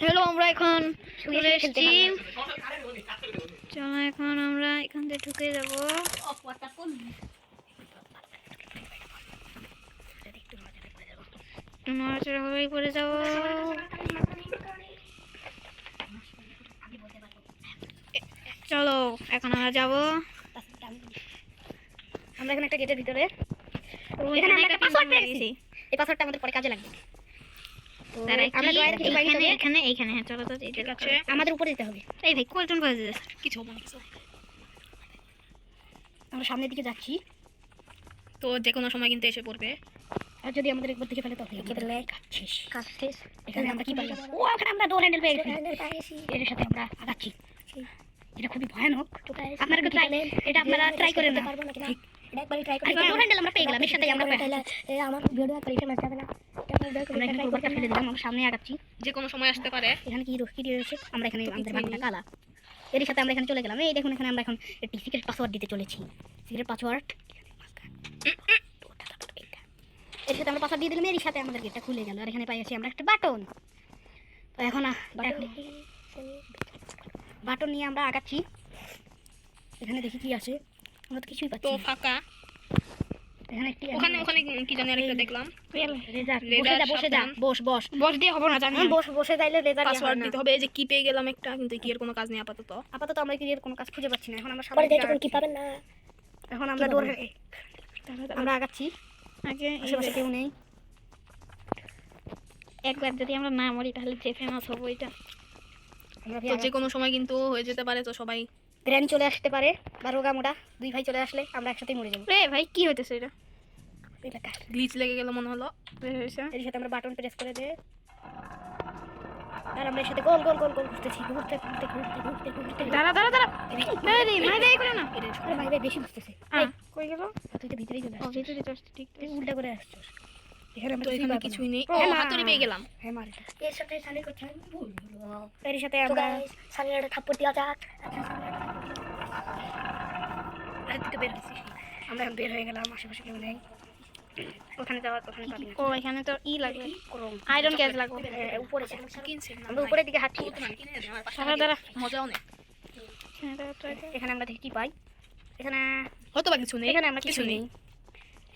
Hello, আমরা এখন চলে এসেছি। চলো এখন আমরা এখান থেকে ঢুকে যাব। নড়াচড়া হলেই পড়ে যাব। চলো এখন আমরা যাব। আমরা এখানে একটা গেটের ভিতরে এখানে একটা পাসওয়ার্ড পেয়েছি। এই পাসওয়ার্ডটা আমাদের পরে কাজে লাগবে। এইখানে হ্যাঁ চলো তো ঠিক আছে। আমাদের উপরে যেতে হবে। এই ভাই কয়জন করে দিয়েছে? কিছু হবে না, কিছু। আমরা সামনের দিকে যাচ্ছি, তো যে কোনো সময় কিন্তু এসে পড়বে। আর যদি আমাদের একবার দিকে ফেলে তবে কাজ শেষ। এখানে আমরা কি পাই? এখানে আমরা ডোর হ্যান্ডেল পেয়ে গেছি। এর সাথে আমরা আগাচ্ছি। এটা খুবই ভয়ানক। আপনারা এটা আপনারা ট্রাই করেন না। একবারই ট্রাই করেন। ডোর হ্যান্ডেল আমরা পেয়ে গেলাম, এর সাথে আমরা আমার ভিডিও পরীক্ষা মারতে হবে না। আমরা এখানে টুলবারটা ফেলে দিলাম, আমরা সামনে আগাচ্ছি। যে কোনো সময় আসতে পারে। এখানে কি রয়েছে? আমরা এখানে আমাদের বাকিটা কালা। এর সাথে আমরা এখানে চলে গেলাম। এই দেখুন এখানে আমরা এখন একটি সিক্রেট পাসওয়ার্ড দিতে চলেছি। সিক্রেট পাসওয়ার্ড এর সাথে আমরা পাসওয়ার্ড দিয়ে দিলাম। এর সাথে আমাদের গেটটা খুলে গেল। আর এখানে পাইছি আমরা একটা বাটন। তো এখন বাটন নিয়ে আমরা আগাচ্ছি। এখানে দেখি কি আছে। আমরা তো কিছুই পাচ্ছি তো না। ফাঁকা। এখানে একটি ওখানে কি জানি আরেকটা দেখলাম। বসে যা বস দিয়ে হবে না জানি। বসে যাইলে লেজার পাসওয়ার্ড দিতে হবে। এই যে কি পেয়ে গেলাম একটা, কিন্তু কি এর কোনো কাজ নেই আপাতত। আমরা কি এর কোনো কাজ খুঁজে পাচ্ছি না। এখন আমরা সামনে দেখুন কি পাবেন না। এখন আমরা ডোর আমরা আগাচ্ছি। আগে আশেপাশে কেউ নেই। একবার যদি আমরা না মরি তাহলে যে ফেমাস হবো এটা। তো যে কোনো সময় কিন্তু হয়ে যেতে পারে, তো সবাই গ্র্যান্ড চলে আসতে পারে বা রোগা মোটা দুই ভাই চলে আসলে আমরা একসাথেই মরে যাবো। রে ভাই কি হইতেছে? এটা গ্লিচ লেগে গেল মনে হলো। এর সাথে আমরা বাটন প্রেস করে দে। আর আমরা এর সাথে গোল ঘুরতেছি। ঘুরতে দাঁড়া মাই করে না। আরে ভাই বেশি ঘুরতেছে। কই গেল? তুই তো ভিতরেই চলে আসছিস। ভিতরে যাচ্ছে ঠিক। তুই উল্টা করে আসছিস। এখানে আমরা কিছুই নেই। হাতুড়ি পেয়ে গেলাম। হ্যাঁ মার এটা। এর সাথে সানি করতে ভুল হলো। এর সাথে আমরা সানির একটা থাপ্পড় দেওয়া যাক। আরে তুই তো বের হইছিস। আমরা এখন বের হয়ে গেলাম, আশেপাশে কেউ নেই। ওখানে পাবি না। ও এখানে তো ই লাগবে, আয়রন গ্যাস লাগবে। উপরে আমরা উপরের দিকে হাঁটছি। দাঁড়া মজাও নেই। এখানে আমরা দেখি কি পাই। এখানে হয়তো বা কিছু নেই। এখানে আমরা কিছু নেই।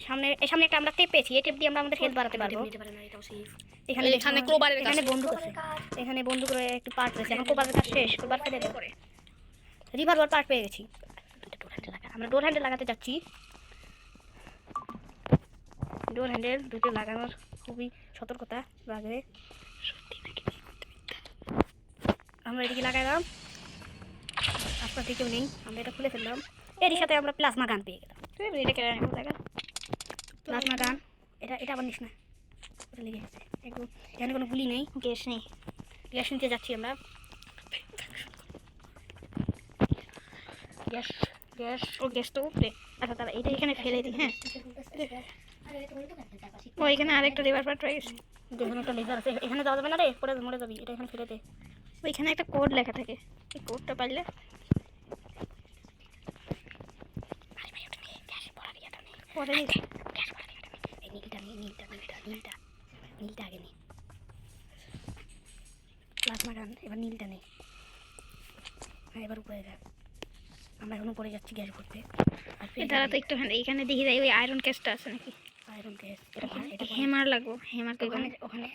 সামনে একটা আমরা টেপ পেয়েছি। এই টেপ দিয়ে আমরা আমাদের হেলথ বাড়াতে পারবো। এখানে ক্রোবারের কাছে বন্দুক আছে। এখানে বন্দুকের একটু পার্ট রয়েছে। এখন ক্রোবারের কাজ শেষ। ক্রোবার ফেলে দাও। রিভলভার পার্ট পেয়ে গেছি। আমরা ডোর হ্যান্ডেল লাগাতে যাচ্ছি। ডোর হ্যান্ডেল দুটো লাগানোর খুবই সতর্কতা লাগবে। আমরা এদিকে লাগাইলাম। আশপাশে কেউ নেই। আমরা এটা খুলে ফেললাম। এর সাথে আমরা প্লাজমা গান পেয়ে গেলাম। প্লাজমা গান এটা আবার নিস না, ওটা লেগে গেছে। এখানে কোনো গুলি নেই, গ্যাস নেই। গ্যাস নিতে যাচ্ছি আমরা। গ্যাস তো উপরে। আচ্ছা তাহলে এটা এখানে ফেলে দিই। হ্যাঁ ও এখানে আরেকটা রিভার পার্ট রয়ে গেছে। যেখানে একটা লেজার আছে এখানে যাওয়া যাবে না রে, পরে মরে যাবি। এটা এখানে ফেলে দে। ওইখানে একটা কোড লেখা থাকে, এই কোডটা পারলে পরে নীলটা আগে নেই। প্লাজমা গান এবার নীলটা নেই। হ্যাঁ এবার উপরে যা। আমরা এখন উপরে যাচ্ছি গ্যাস ভরতে। আর তারা তো একটু এখানে দেখি যাই ওই আয়রন গ্যাসটা আছে নাকি। আয়রন গ্যাস হেমার লাগবো। হেমার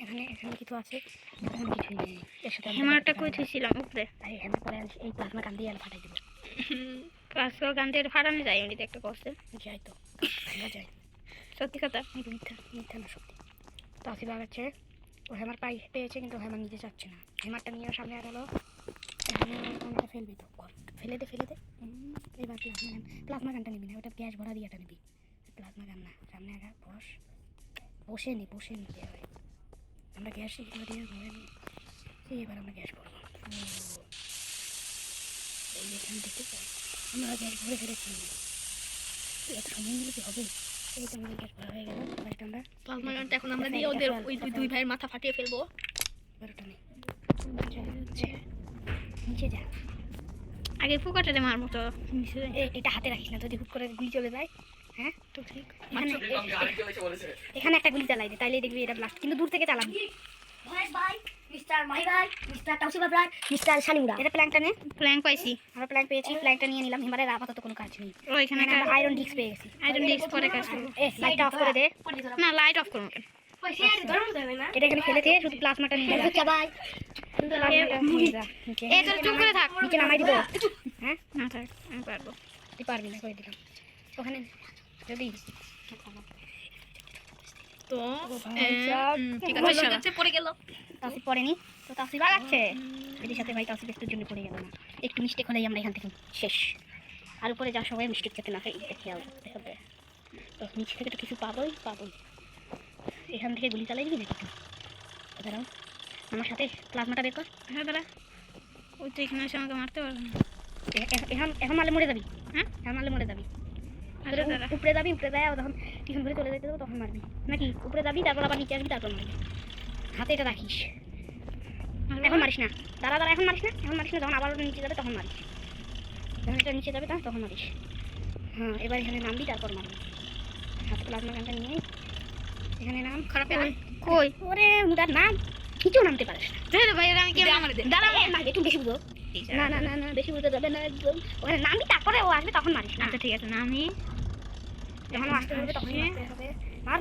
এখানে কিছু আছে। এখানে কিছুই নেই। হেমারটা কই থুইছিলাম উপরে। হেমার পরে এই প্লাজমা গান দিয়ে ফাটাই দেবো। প্লাজমা গান দিয়ে ফাটানো যায় এমনিতে একটা করছে। যাই তো যায়। সত্যি কথা মিথ্যা না সত্যি। তো আসি লাগাচ্ছে। ও হেমার পেয়েছে কিন্তু হেমার নিতে চাচ্ছে না। হেমারটা নিয়ে সামনে আগালো। এখানে ফেলবি তো ফেলে দে। এবার প্লাজমা গানটা নিবি না, ওটা গ্যাস ভরা দিয়েটা নিবি। প্লাজমা গান না, সামনে আগা বসে নিতে হয়। আমরা গ্যাস দিয়ে ভরে নিই। এবার আমরা গ্যাস ভরবো। এই এখানে দেখতে চাই আমরা গ্যাস ভরে ফেলেছি। এত সময় নিলে কি হবে? এই তো আমাদের গ্যাস ভরা হয়ে গেল। আমরা প্লাজমা গানটা এখন আমরা দিয়ে ওদের ওই দুই ভাইয়ের মাথা ফাটিয়ে ফেলবো। বারোটা নেই। নিচে যা। আগে ফুকাটাতে মারবো তো। এটা হাতে রাখিস না, যদি হুট করে গুলি চলে যায়। হ্যাঁ তো ঠিক। এখানে একটা গুলি চালাই দে, তাইলে দেখবি এটা ব্লাস্ট। কিন্তু দূর থেকে চালাবি। মিস্টার মাহি ভাই, মিস্টার তাওসিফ ভাই, মিস্টার শালিমুরা। এটা প্ল্যাঙ্কটা নে। প্ল্যাঙ্ক পাইছি। আমরা প্ল্যাঙ্ক পেয়েছি, প্ল্যাঙ্কটা নিয়ে নিলাম। হিমালয়ের আপাতত কোনো কাজ নেই। ও এখানে এখানে আমরা আয়রন ডিস্ক পেয়ে গেছি। আয়রন ডিস্ক পরে কাজ করবো। লাইটটা অফ করে দে। না লাইট অফ করবো কেন? এটা এখানে ফেলে দিয়ে শুধু প্লাজমাটা নিয়ে যা ভাই। এ তোর চুপ করে থাক। নিচে নামাই দিব। হ্যাঁ না থাক, আমি পারবো। তুই পারবি না, করে দিলাম। ওখানে যদি তো ঠিক আছে পড়ে গেল। তাওসিফ পড়েনি, তো তাওসিফ লাগাচ্ছে। এদের সাথে ভাই তাওসিফ একটুর জন্য পড়ে গেল না। একটু মিস্টেক হলেই আমরা এখান থেকে শেষ। আর উপরে যাওয়ার সময় মিস্টেক যাতে না হয় এটা খেয়াল রাখতে হবে। তো নিচে থেকে তো কিছু পাবোই। এখান থেকে গুলি চালাই দিবি নাকি তুই? দাঁড়াও, আমার সাথে প্লাজমাটা বের কর। হ্যাঁ দাঁড়া, ওই তো এখানে এসে আমাকে মারতে পারবে না। এখন মারলে মরে যাবি। হ্যাঁ এখন মারলে মরে যাবি। আচ্ছা দাঁড়া, উপরে যাবি, উপরে যায় তখন টিফিন ঘরে চলে যেতে দেবো, তখন মারবি নাকি? উপরে যাবি, তারপর আবার নিচে আসবি, তারপর মারবি। হাতে এটা রাখিস। এখন মারিস না, দাঁড়া, এখন মারিস না। যখন আবার নিচে যাবে তখন মারিস। যখন এটা নিচে যাবে তখন মারিস। হ্যাঁ, এবার এখানে নামবি, তারপর মারবি। হাতে প্লাজমা গানটা নিয়ে এখানে নাম। খারাপ না কই? ওরে মুদার নাম, কিছু নামতে পারিস না। ধরে ভাই আমি কেমন আমার দে। দাঁড়া, মারবি একটু বেশি বুঝো। না, বেশি বুঝতে যাবে না একদম। ওখানে নামবি, তারপরে ও আসবে তখন মারিস না। আচ্ছা ঠিক আছে, না আমি যখন ও আসতে হবে তখন মারতে হবে। মার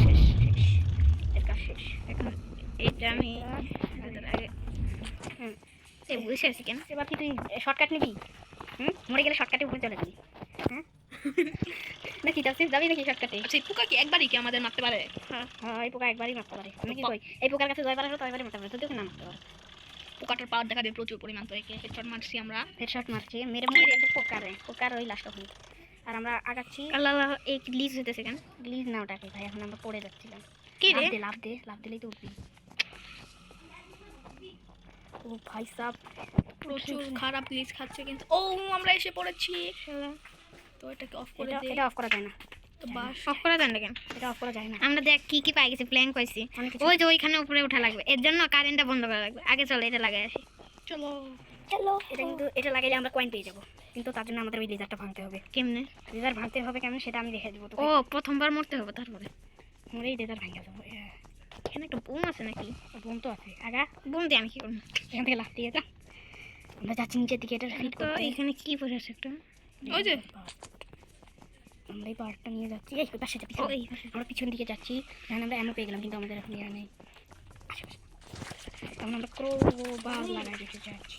শেষ। এর কাজ শেষ। এখন এইটা আমি আগে বুঝে আছি কেন। এবার কি তুই শর্টকাট নিবি? মরে গেলে শর্টকাটে উপরে চলে যাবি। হ্যাঁ নাকি তাওসিফ যাবি নাকি শর্টকাটে? আচ্ছা পোকা কি একবারই কি আমাদের মারতে পারে? হ্যাঁ, এই পোকা একবারই মারতে পারে। আমি কি কই, এই পোকার কাছে জয়বার হলো তয়বারই মারতে পারে, যদি না মারতে পারে। পোকাটার পাওয়ার দেখা যায় প্রচুর পরিমাণ, তো একে হেডশট মারছি আমরা। হেডশট মারছি, মেরে একটা পোকার ওই লাস্ট ওখানে। আর আমরা আগাচ্ছি। আল্লাহ আল্লাহ, এই গ্লিচ হইতেছে কেন? গ্লিজ না ওটাকে ভাই, এখন আমরা পড়ে যাচ্ছিলাম। কি রে? লাভ দিলেই তো উঠবি। ও ভাই সাব, প্রচুর খারাপ গ্লিচ খাচ্ছে কিন্তু। ও আমরা এসে পড়েছি। তো এটাকে অফ করে দে। এটা অফ করা যায় না। তো বাস অফ করা যায় না কেন? এটা অফ করা যায় না। আমরা দেখ কি পাই গেছি, প্ল্যাঙ্ক পাইছি। ওই যে ওইখানে উপরে ওঠা লাগবে, এর জন্য কারেন্টটা বন্ধ করা লাগবে। আগে চলো এটা লাগাই আসি। চলো। এটা কিন্তু এটা লাগাইলে আমরা কয়েন পেয়ে যাবো, কিন্তু তার জন্য আমাদের ওই লেজারটা ভাঙতে হবে। কেমনে লেজার ভাঙতে হবে কেমন সেটা আমি দেখে দেবো। ও প্রথমবার মরতে হবে, তারপরে মরে এই লেজার ভাঙে যাবো। এখানে একটা বোম আছে নাকি? বোম তো আছে। আগা বোম দিয়ে আমি কি করবো? এখান থেকে লাফ দিয়ে যা। আমরা যাচ্ছি নিচের দিকে, এটা ফিট তো করতে। এখানে কি পড়ে আছে একটা? ওই যে আমরা এই পার্টটা নিয়ে যাচ্ছি। এই পাশে আমরা পিছন দিকে যাচ্ছি। এখানে আমরা এমন পেয়ে গেলাম, কিন্তু আমাদের এখন ইয়া নেই। তখন আমরা ক্রোবার লাগাই দিতে যাচ্ছি।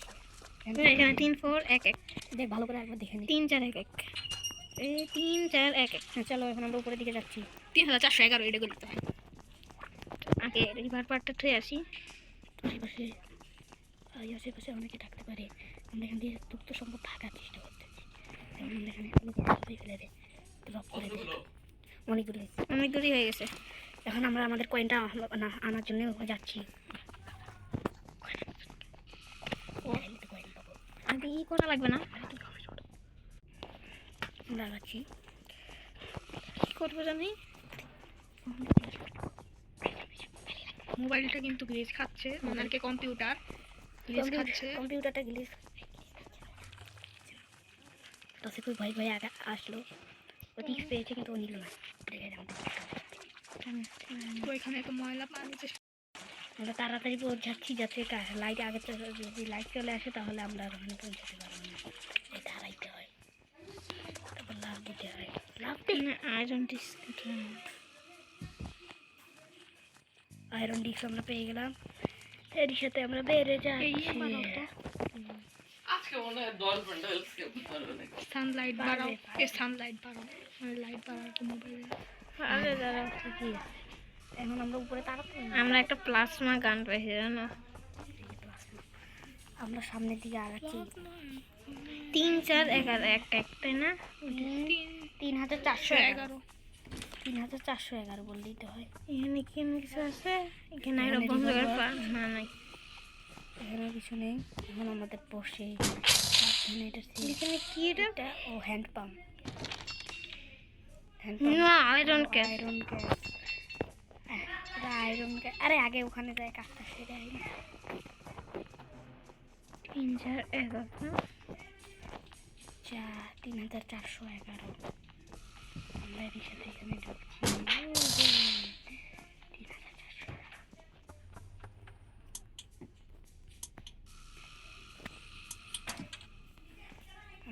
এখানে 3 4 1 1 দেখ ভালো করে একবার দেখে নি। 3 4 1 1 এই 3 4 1 1। চলো এখন আমরা উপরের দিকে যাচ্ছি। 3411 এটা করতে হয়। আগে রিভার পার্টটা থুয়ে আসি। আশেপাশে অনেকে থাকতে পারে। আমরা এখান দিয়ে তথ্য সম্পদ থাকার চেষ্টা করতেছি। যেমন আমরা এখানে ফেলে দে, ড্রপ করে দে। অনেক দূরই হয়ে গেছে। এখন আমরা আমাদের কয়েনটা আনার জন্য যাচ্ছি। আগে ই করা লাগবে না? আমরা যাচ্ছি। কি করবো জানি। মোবাইলটা কিন্তু গ্লিচ খাচ্ছে, ওনাকে কম্পিউটার গ্লিচ খাচ্ছে। কম্পিউটারটা গ্লিচ। তাতে খুব ভয় আগা আসলো। ও টিক্স পেয়েছে কিন্তু ও নিল না। তো এখানে একটা ময়লা পানি। আমরা তাড়াতাড়ি পৌঁছাচ্ছি যাতে লাইট আগে যদি লাইট চলে আসে তাহলে আমরা ওখানে পৌঁছাতে পারবো না। এটা হারাইতে হয়, তারপর লাভ দিতে হয়। আয়রন ডিস্ক আমরা পেয়ে গেলাম। এর সাথে আমরা বেড়ে যাই। সানলাইট বাড়াও, সানলাইট বাড়াও, লাইট বাড়াও মোবাইলে। আরে দাঁড়াও, কি এখন আমরা উপরে তাড়াতাড়ি আমরা একটা প্লাজমা গান পেয়েছি জানো। আমরা সামনের দিকে আগাচ্ছি। 3 4 11 1 1 তাই না? 3411 3411 বললেই তো হয়। এখানে কি কিছু আছে? এখানে একটা বন্ধ করার না নাই, এখানে কিছু নেই। এখন আমাদের বসে এখানে কি এটা? ও হ্যান্ড পাম্প। না আয়রন গ্যাস। Iron gas. আরে আগে ওখানে যায় কাজটা সেরে আই না। 3 4 11 না? 3411 আমরা এর সাথে এখানে ঢুকছি। 3411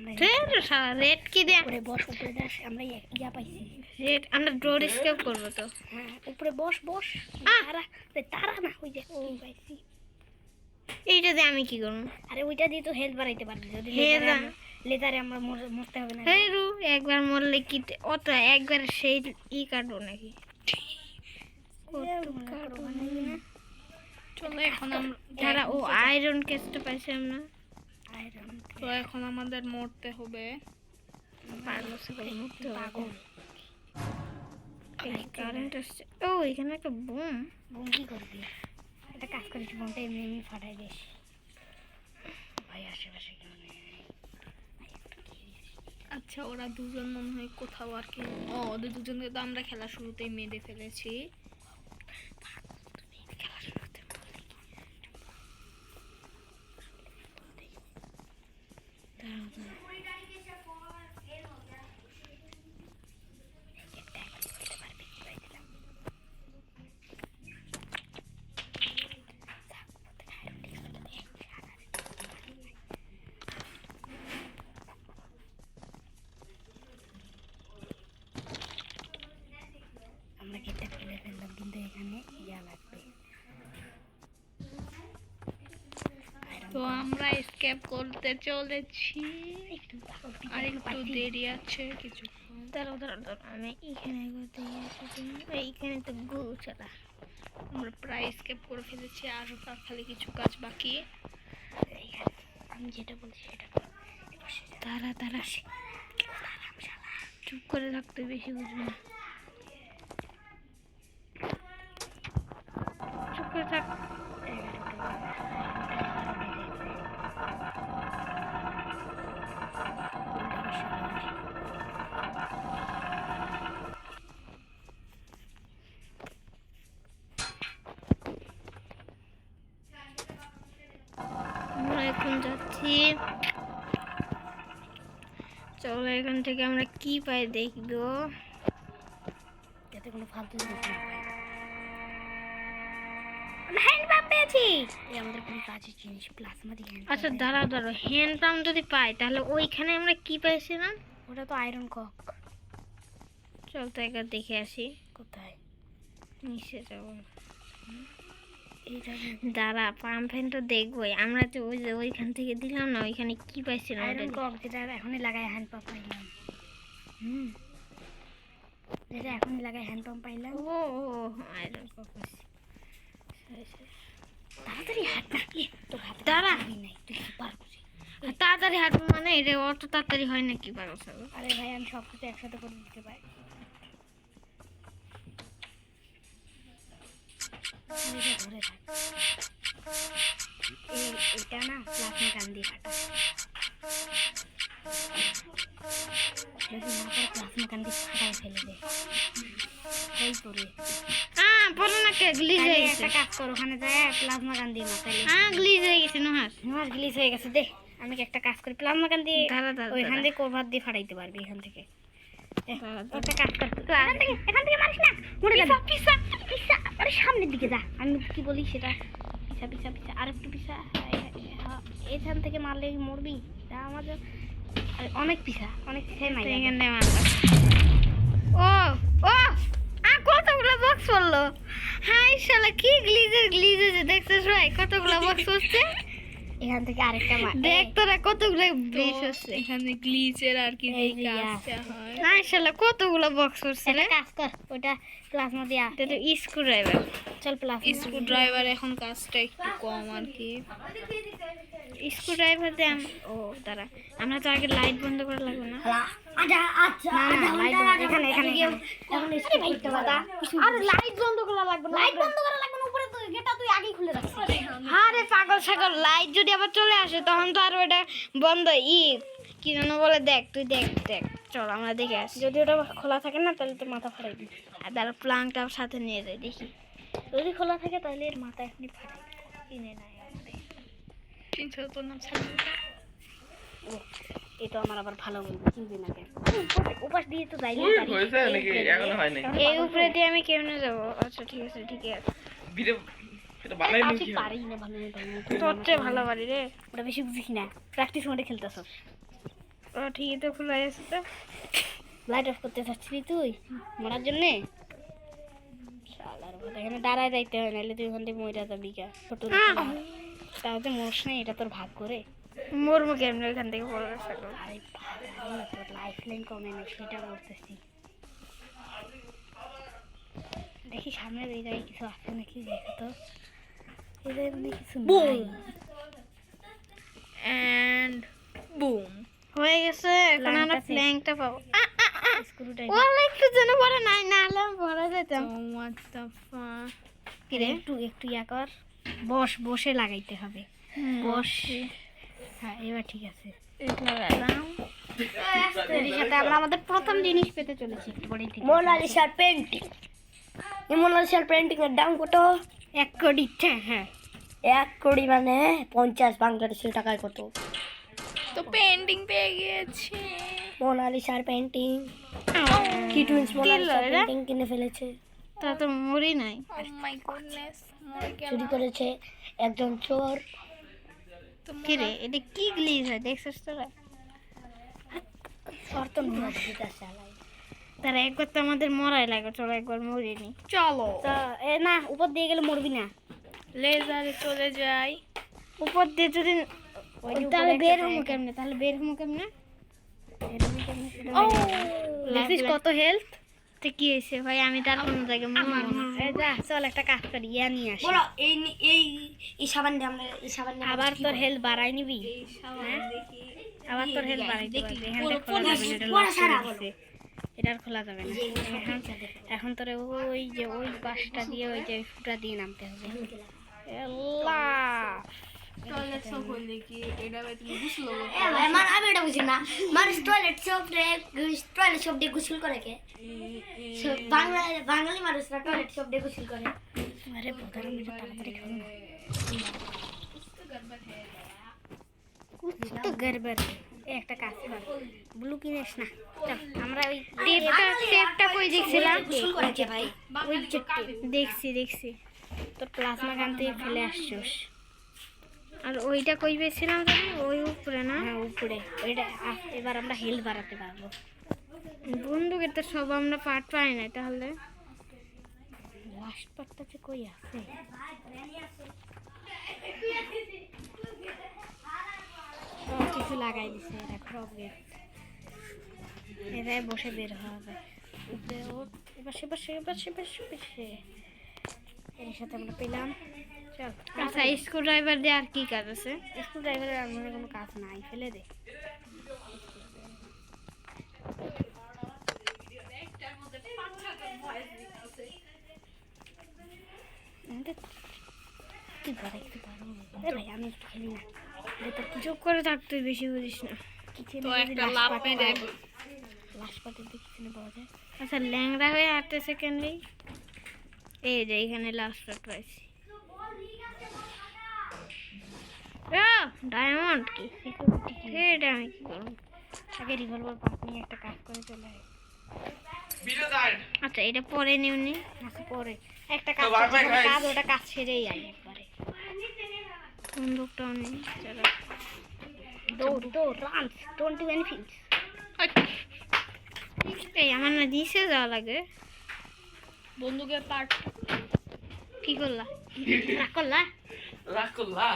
আমরা রেড কি দে উপরে বস, উপরে বস। আমরা ইয়া পাইছি। রেড আমরা ডোর স্কেপ করব তো। হ্যাঁ উপরে বস বস। তারা তারা না ওই যে কি পাইছি। এইটা দিয়ে আমি কি করব? আরে ওইটা দিয়ে তো হেলথ বাড়াইতে পারবি। যদি হেলথ লেজারে আমরা মরতে হবে না। এই রু একবার মরলে কি অত একবার সেই ই কাটবো নাকি? চলো এখন আমরা যারা ও আয়রন কেসটা পাইছে আমরা। আয়রন তো এখন আমাদের মরতে হবে। পাগল সকল মুক্ত পাগল। এই কারেন্ট আসছে। ও এখানে একটা বুম। বোম কি করবি? একটা কাজ করিস, বোমটা এমনি এমনি ফাটাই দিস। ভাই আশেপাশে কেউ নেই। আচ্ছা ওরা দুজন মনে হয় কোথাও আর কি। ওদের দুজনকে তো আমরা খেলা শুরুতেই মেরে ফেলেছি। আমরা গেটটা খুলে ফেললাম, কিন্তু এখানে ইয়া লাগবে। তো আমরা স্কেপ করতে চলেছি। আর একটু দেরি আছে কিছুক্ষণ। দাঁড়াও দাঁড়াও দাঁড়াও, আমি এখানে করতে গিয়েছি। এইখানে তো গু চালা। আমরা প্রায় স্কেপ করে ফেলেছি, আর খালি কিছু কাজ বাকি। আমি যেটা বলছি সেটা কর। তারা তারা চুপ করে থাকতে বেশি বুঝবে না। চুপ করে থাক। আমরা এখন যাচ্ছি। চলো এখান থেকে আমরা কি পাই দেখবো। যাতে কোনো ফালতু জিনিস না পাই। আমরা হ্যান্ড পাম্প পেয়েছি। এই আমাদের কোনো কাজের জিনিস, প্লাজমা দিয়ে হ্যান্ড আচ্ছা দাঁড়াও দাঁড়াও, হ্যান্ড পাম্প যদি পাই তাহলে ওইখানে আমরা কি পাইছিলাম? ওটা তো আয়রন কক। চল তো একবার দেখে আসি। কোথায়? নিচে যাবো। এইটা দাঁড়া, পাম্প ফ্যান তো দেখবোই। আমরা তো ওই যে ওইখান থেকে দিলাম না, ওইখানে কি পাইছিলাম? আয়রন কক যেটা এখনই লাগাই হ্যান্ড পাম্প পাইলাম। যেটা এখনই লাগাই হ্যান্ড পাম্প পাইলাম। ও আয়রন কক পাইছি। তাড়াতাড়ি হাত না। তোর হাতে দাঁড়া। নাই, তুই কি পারবি? তাড়াতাড়ি হাঁটবো মানে এটা অত তাড়াতাড়ি হয় নাকি পাগল ছাগল? আরে ভাই আমি সব কিছু একসাথে করে দিতে পারি। ধরে থাক। এটা না প্লাজমা গান দিয়ে ফাটা। যদি না পারে প্লাজমা গান দিয়ে ফাটাই ফেলে দে। ওই করে পরে না কে গ্লিজ হয়ে গেছে। একটা কাজ কর, ওখানে যায় প্লাজমা গান দিয়ে মাথায় গ্লিজ হয়ে গেছে নোহার। আমার গ্লিচ হয়ে গেছে। দে আমি একটা কাজ করি, প্লাজমা গান দিয়ে দাঁড়া দাঁড়া ওইখান দাঁড়া। দিয়ে কোভার দিয়ে ফাটাইতে পারবি। এখান থেকে দাঁড়া, একটা কাজ কর, এখান থেকে মারিস না, মরে যাবি। পিছা পিছা, আরে সামনের দিকে যা। আমি কি বলি সেটা, পিছা পিছা পিছা, আর একটু পিছা। এখান থেকে মারলে মরবি। আমাদের অনেক পিছা, অনেক পিছাই মারি। এখানে মারলাম। ও ও কতগুলো বক্স পড়লো। হাই শালা কি গ্লিজ হয়েছে দেখছিস ভাই? কতগুলো বক্স পড়ছে। এখান থেকে আরেকটা দেখ তোরা কতগুলো গ্লিজ হচ্ছে। এখানে গ্লিচের আর কি এই যে কাজটা হয়। হাই শালা কতগুলো বক্স পড়ছে রে। কাজ কর, ওটা প্লাজমা দিয়া। এটা তো স্ক্রু ড্রাইভার। চল প্লাজমা। স্ক্রু ড্রাইভার এখন কাজটা একটু কম আর কি। স্ক্রু ড্রাইভার দিয়ে ও দাঁড়া, আমরা তো আগে লাইট বন্ধ করা লাগবে না? আচ্ছা আচ্ছা, লাইট এখানে এখানে এখন স্কিপ করতে পারবা। আর লাইট বন্ধ করা লাগবে না, লাইট বন্ধ করা লাগবে না। উপরে তো গেটটা তুই আগেই খুলে রাখছিস। হ্যাঁ রে পাগল ছাগল, লাইট যদি আবার চলে আসে তখন তো আর ওটা বন্ধ। কি যেন বলে, দেখ তুই দেখ দেখ। চল আমরা দেখে আসি। যদি ওটা খোলা থাকে না তাহলে তো মাথা ফাটাই দিবি। আর তার প্লাংটাও সাথে নিয়ে যাই দেখি। যদি খোলা থাকে তাহলে এর মাথা এখনই ফাটাই কিনে নাই। কিন্তু তোর নাম সালমান। ও এটা আমার আবার ভালো বলবো, চিনবি না কেন? উপাস দিয়ে তো যাইনি। হয়েছে নাকি এখনো হয় নাই? এই উপরে দিয়ে আমি কেমনে যাবো? আচ্ছা ঠিক আছে ঠিক আছে। ভিডিও এটা বানাই আমি নাকি? পারি না ভালো তোর চেয়ে ভালো বাড়ি রে। ওটা বেশি বুঝিস না, প্র্যাকটিস মোডে খেলতেছ। ও ঠিকই তো খোলা আছে তো। লাইট অফ করতে চাচ্ছিলি তুই মরার জন্যে? শালার কথা, এখানে দাঁড়ায় যাইতে হয়, নাহলে তুই ওখান থেকে মইরা যাবি গা ছোট তাও তো মোস নেই, এটা তোর ভাগ করে। মরবো কেমন এখান থেকে পড়ে গেছে। আরে বাবা, তোর লাইফ লাইন কমে না, সেটা বলতেছি। দেখি সামনের এই জায়গায় কিছু আছে নাকি, দেখো তো। এই জায়গায় মনে হয় কিছু নাই। And broom. হয়ে গেছে, এখন আমরা প্ল্যানটা ফ্ল্যাংটা পাবো। স্ক্রুটাই ওলা একটু যেন পরে নাই, না হলে আমি ভরা যেতাম। So what the fuck? কিরে একটু একটু ইয়া কর, বসে লাগাইতে হবে। বস, হ্যাঁ এবার ঠিক আছে। এর সাথে আমরা আমাদের প্রথম জিনিস পেতে চলেছি একটু পরেই। মোনালিসার পেন্টিং। এই মোনালিসার পেন্টিং এর দাম কত? 1 কোটি। হ্যাঁ 1 কোটি মানে 50 বাংলাদেশের টাকায় কত? তো পেন্টিং পেয়ে গিয়েছি। মোনালিসার পেন্টিং। কি টুইন্স মোনালিসার রে? পেন্টিং কিনে ফেলেছে। তা তো মরি নাই। Oh my goodness, মরে চুরি গেলাম। করেছে একজন চোর। তো কি রে, এটা কি গ্লিজ হয় দেখছিস তোরা? শর্ত মোনালিসা চালাই। তারা একবার তো আমাদের মরাই লাগে, চলো একবার মরিনি। চলো তো এ না, উপর দিয়ে গেলে মরবি না। লেজারে চলে যাই। উপর দিয়ে যদি ওই যে তাহলে উপরে বের একটা হবো কেমনে? তাহলে বের হবো কেমনে? ও দেখিস কত হেলথ। তো কি হয়েছে ভাই, আমি তার কোনো জায়গায় মরবো না। যা চল একটা কাজ করি, ইয়া নিয়ে আসি। বলো এই এই এই সাবান দিয়ে আমরা এই সাবান দিয়ে আবার তোর হেলথ বাড়াই নিবি। এই সাবান দেখি। আবার তোর হেলথ বাড়াই দিবি। এখানটা পুরো খোলা যাবে না, এটা পুরো লক সারা করে দিছে। এটা আর খোলা যাবে না। এখন তোরে ওই যে ওই বাসটা দিয়ে ওই যে ফুটা দিয়ে নামতে হবে। আল্লাহ, টয়লেট সব হইলে কি এটা ভাই তুমি বুঝলো? আমার আমি এটা বুঝি না। মানুষ টয়লেট শপ দিয়ে গোসল করে কে? বাঙালি মানুষরা টয়লেট শপ দিয়ে গোসল করে। আরে বোধহয় আমি এটা তাড়াতাড়ি খাবো না। তো গড়বড়। একটা কাজ কর, ব্লু কিনিস না। চল আমরা ওই টেপটা কই দেখছিলাম? গোসল করে কে ভাই? দেখছি। তোর প্লাজমা গান তুই ফেলে আসছিস। আর ওইটা কই পেয়েছিলাম জানি? ওই উপরে না? হ্যাঁ উপরে ওইটা। এবার আমরা হেলথ বাড়াতে পারবো। বন্দুকের তো সব আমরা পার্ট পাই না, তাহলে লাস্ট পার্টটা যে কই আছে? সব কিছু লাগাই দিছে, দেখো অবগে। এটাই বসে বের হবে। উপরে ওঠ, এবার সে এর সাথে আমরা পেলাম। চল আচ্ছা, স্ক্রু ড্রাইভার দিয়ে আর কি কাজ আছে? স্ক্রু ড্রাইভারের আর মনে কোনো কাজ নাই, ফেলে দে। তুই বড় একটু পারো। ভাই আমি একটু খেলি না। চুপ করে থাক, তুই বেশি বুঝিস না। তো একটা লাভ পেয়ে যাই। লাস্ট পার্টের দিকে কিনে পাওয়া যায়। আচ্ছা, ল্যাংড়া হয়ে 8 সেকেন্ডেই এই যে এখানে লাস্ট পার্ট পাইছি। ডায়মন্ড কি এটা আমি কি করবো? আগে রিভলভার পাম্প নিয়ে একটা কাজ করে চলে আয়। আচ্ছা, এটা পরে নিউনি। আচ্ছা পরে একটা কাজ তো bye bye, guys. কাজ ওটা কাজ সেরেই আয় একবারে। বন্দুকটাও নেই, চলো। দৌড় রান, ডোন্ট ডু এনিথিং। এই আমার না দিছে যাওয়া লাগে। বন্দুকের পার্ট কি করলা? রাগ করলা? রাখলা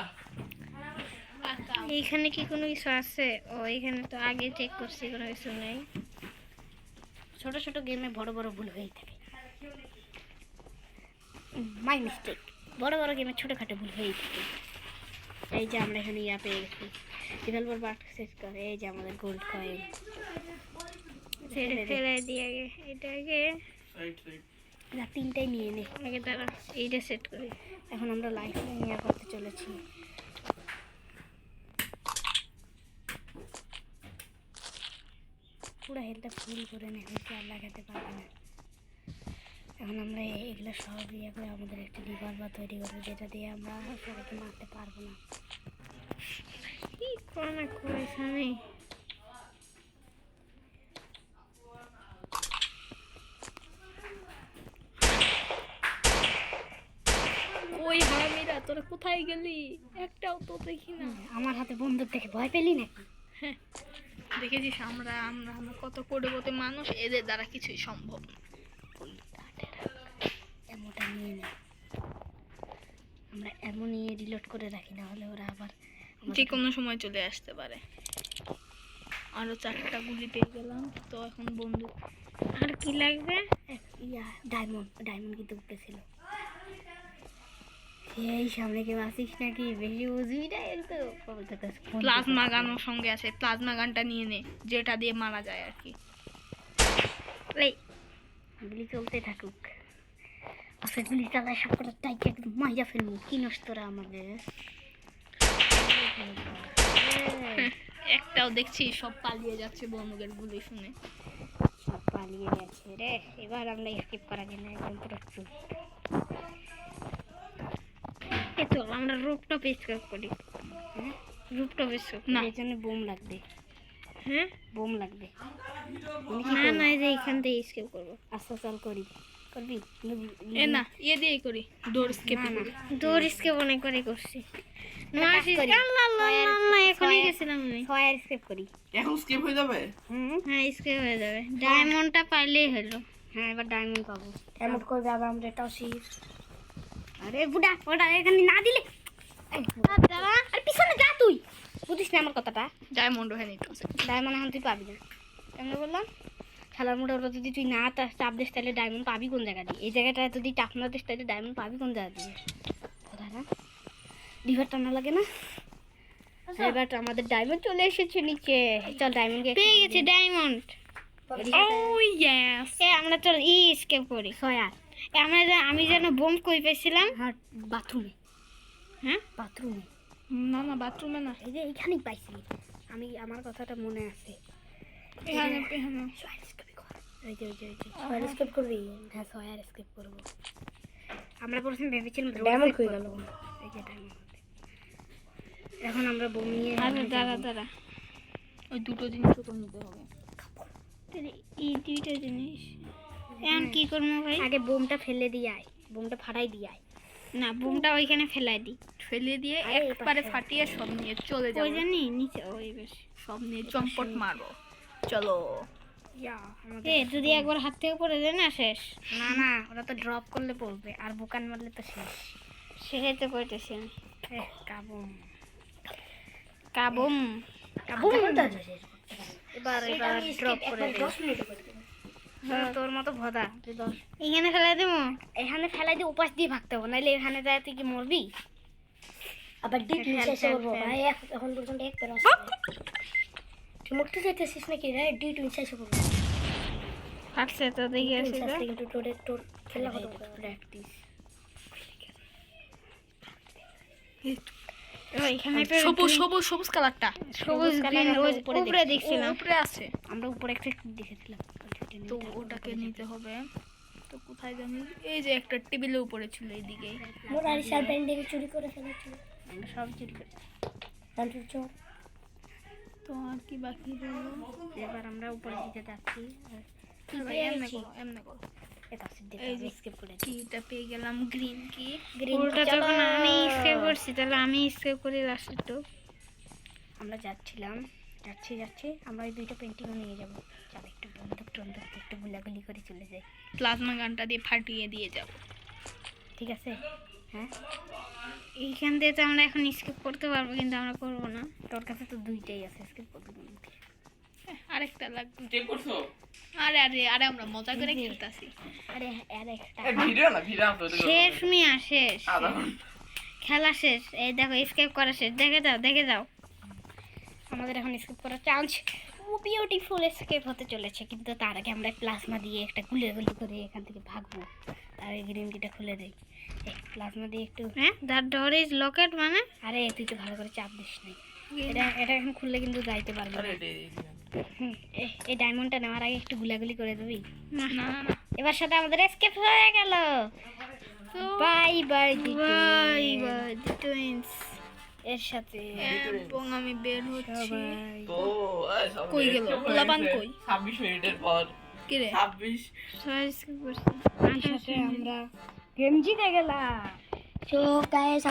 এইখানে কি কোনো কিছু আছে? ও এখানে তো আগে চেক করছি, কোনো কিছু নেই। ছোট ছোট গেমে বড় বড় ভুল হয়ে থাকে। My mistake. বড় বড় গেমে ছোটখাটো ভুল হয়েই থাকে। এই যে আমরা এখানে ইয়া পেয়ে গেছি, রিভলভার বাট সেট করে। এই যে আমাদের গোল্ড কয়েন। সেটা ফেলে দিয়ে আগে এটা আগে যা তিনটাই নিয়ে নে। আগে তারা এইটা সেট করি। এখন আমরা লাইফ নিয়ে করতে চলেছি। পুরো হেলথটা ফুল করে নে, হয়েছে আর লাগাতে পারবে না। এখন আমরা এগুলো সব ইয়ে করে আমাদের একটা রিভলভার তৈরি করবো, যেটা দিয়ে আমরা সবাইকে মারতে পারবো না। কি কোনা কইছ আমি? ওই হারামিরা তোরা কোথায় গেলি? একটাও তো দেখি না। আমার হাতে বন্দুক দেখে ভয় পেলি নাকি? দেখেছিস আমরা আমরা আমরা কত কোটিপতি মানুষ, এদের দ্বারা কিছুই সম্ভব না। এমনটা নিয়ে নেই, আমরা এমন নিয়ে রিলোড করে রাখি, না হলে ওরা আবার যে কোনো সময় চলে আসতে পারে। আরো 4টা গুলি পেয়ে গেলাম, তো এখন বন্দুক। আর কি লাগবে? ডায়মন্ড কিন্তু উঠতেছিল। এই সামনে কেউ আসিস নাকি, বেশি বুঝবি না কিন্তু। প্লাজমা গানও সঙ্গে আছে, প্লাজমা গানটা নিয়ে নে, যেটা দিয়ে মারা যায় আর কি। এই গুলি চলতে থাকুক, আচ্ছা গুলি চালায় সব কটা টাইকে একদম মাইরা ফেলবো। কি নষ্ট তোরা আমাদের। একটাও দেখছি, সব পালিয়ে যাচ্ছে বন্দুকের গুলি শুনে। সব পালিয়ে গেছে রে, এবার আমরা স্কিপ করা যায় না, একদম পুরো চুপ। এই তো আমরা রুপটপ স্কেপ করি। রুপটপ স্কেপ না। এর জন্য বোম লাগবে, হ্যাঁ বোম লাগবে। না না, এই যে এখান থেকে স্কেপ করবো। আচ্ছা চল করবি, করবি। এ না, ইয়ে দিয়েই করি, ডোর স্কেপ না, না। করি। দৌড় স্কেপ অনেক করে করছি। না কাজ আসিস, করি। আল্লাহ আল্লাহ আল্লাহ, এখনই ছয়- গেছিলাম আমি। ছয়ের স্কিপ করি। এখন স্কিপ হয়ে যাবে? হ্যাঁ স্কেপ হয়ে যাবে, ডায়মন্ডটা পাইলেই হলো। হ্যাঁ এবার ডায়মন্ড পাবো। ডায়মন্ড করবে আবার আমরা টসিস। আরে বুড়া ওটা এখানে না দিলে। এই, দাঁড়া, আরে পিছনে যা তুই, বুঝিস না আমার কথাটা। ডায়মন্ড হয়ে নিতেছে। ডায়মন্ড এখন তুই পাবি না, কেমন বললাম। খেলার মোড়ে ওরা যদি তুই না চাপ দিস তাহলে ডায়মন্ড পাবি কোন জায়গা দিয়ে। এই জায়গাটা যদি চাপ না দিস তাহলে ডায়মন্ড পাবি কোন জায়গা দিয়ে। কথা না, লিভার টানা লাগে না। এবার আমাদের ডায়মন্ড চলে এসেছে নিচে। চল ডায়মন্ড পেয়ে গেছি ডায়মন্ড। ও ইয়েস। আমরা চল স্কেপ করি। ছয়া। আমি যেন বোম কই পেয়েছিলাম। হ্যাঁ বাথরুমে, হ্যাঁ বাথরুমে। না না, বাথরুমে না, এই যে এইখানেই পাইছি আমি, আমার কথাটা মনে আছে। এখানে এখানে। ওই যে ছয়ার স্কিপ করবি। হ্যাঁ ছয়ার স্কিপ করবো। আমরা প্রথমে ভেবেছিলাম ডায়মন্ড হয়ে গেল। এই যে ডায়মন্ড, এখন আমরা বোম নিয়ে আরে দাঁড়া দাঁড়া, ওই দুটো জিনিস তো নিতে হবে। এই দুইটা জিনিস এখন কি করবো ভাই? আগে বোমটা ফেলে দিয়ে আয়, বোমটা ফাটাই দিয়ে আয়। না বোমটা ওইখানে ফেলাই দিই। ফেলে দিয়ে আরে এই একবারে পাশে। ফাটিয়ে সব নিয়ে চলে ওই যাবো। জানি নিচে ওই বেশ। সব নিয়ে চম্পট মারবো, চলো। এ যদি একবার হাত থেকে পড়ে যায় না শেষ। না না, ওরা তো ড্রপ করলে পড়বে, আর বুকান মারলে তো শেষ। শেষে তো করতেছি আমি। কাবুম কাবুম কাবুম। এবার ড্রপ করে দে। তোর মতো ভদা তুই 10 এখানে ফেলাই দেবো। এখানে ফেলাই দিয়ে উপাস দিয়ে ভাগতে হবে, নাহলে এখানে যায় তুই কি মরবি। আবার ডিপ নিচে করবো ভাই, এখন পর্যন্ত এক পেরা আছে। তুই মুক্তি চাইতেছিস নাকি রে? ডিট নিচে করবো। ফাটছে তো দেখে আসি তো। কিন্তু তোর খেলা হতো প্র্যাকটিস। এখানে সবুজ সবুজ সবুজ কালারটা সবুজ গ্রিন উপরে দেখছিলাম। উপরে আছে, আমরা উপরে একটা দেখেছিলাম, তো ওটাকে নিতে হবে। তো কোথায় জানি, এই যে একটা টেবিলের উপরে ছিল এইদিকে। মোর আর স্যার ব্যান্ডিং চুরি করে ফেলেছি, আমরা সব চুরি করে তান্ত্রিক চোর। তো আর কি বাকি রইল? এবার আমরা উপরে দিকে যাচ্ছি। ভাই এমনে করো, এমনে করো। এটা সিদ্ধ এই যে স্কিপ করে কিটা পেয়ে গেলাম, গ্রিন কি। ওটা যখন আমি স্কেপ করছি তাহলে আমি স্কেপ করি লাস্টে তো। আমরা যাচ্ছিলাম, যাচ্ছি আমরা ওই দুইটা পেন্টিংও নিয়ে যাবো। চল একটু বন্দুক টন্দুক একটু গুলাগুলি করে চলে যাই, প্লাজমা গানটা দিয়ে ফাটিয়ে দিয়ে যাব। ঠিক আছে? হ্যাঁ এইখান থেকে তো আমরা এখন স্কেপ করতে পারবো, কিন্তু আমরা করবো না। তোর কাছে তো দুইটাই আছে, স্কিপ করবি না। আরেকটা লাগবে। চেক করছো? আরে আরে আরে, আমরা মজা করে খেলতেছি। আরে আর একটা ভিডিও না, ভিডিও আপলোড শেষ মিয়া শেষ, আধা ঘন্টা। খেলা শেষ। এই দেখো স্কেপ করা শেষ, দেখে যাও দেখে যাও। আমাদের এখন স্কিপ করার চান্স। ও বিউটিফুল স্কেপ হতে চলেছে, কিন্তু তার আগে আমরা প্লাজমা দিয়ে একটা গুলি করে এখান থেকে ভাগবো। আর এই গ্রিন কিটা খুলে দেই। এই প্লাজমা দিয়ে একটু, হ্যাঁ দ্যাট ডোর ইজ লকেট মানে? আরে তুই তো ভালো করে চাপ দিস নাই। এটা এখন খুললে কিন্তু যাইতে পারবি আরে না। এটাই এই ডায়মন্ডটা নেওয়ার আগে একটু গুলাগুলি করে দিবি। না না না না, এবার সাথে আমাদের এসকেপ হয়ে গেল। Bye bye bye bye twins. এর সাথে এবং আমি বের হচ্ছি। সবাই তো সব কই গেল? escape হয়ে লাবান গেছে। কই? 26 মিনিটের পর কি রে? 26 সবাই স্কেপ করছি। এর সাথে আমরা গেম জিতে গেলাম। So guys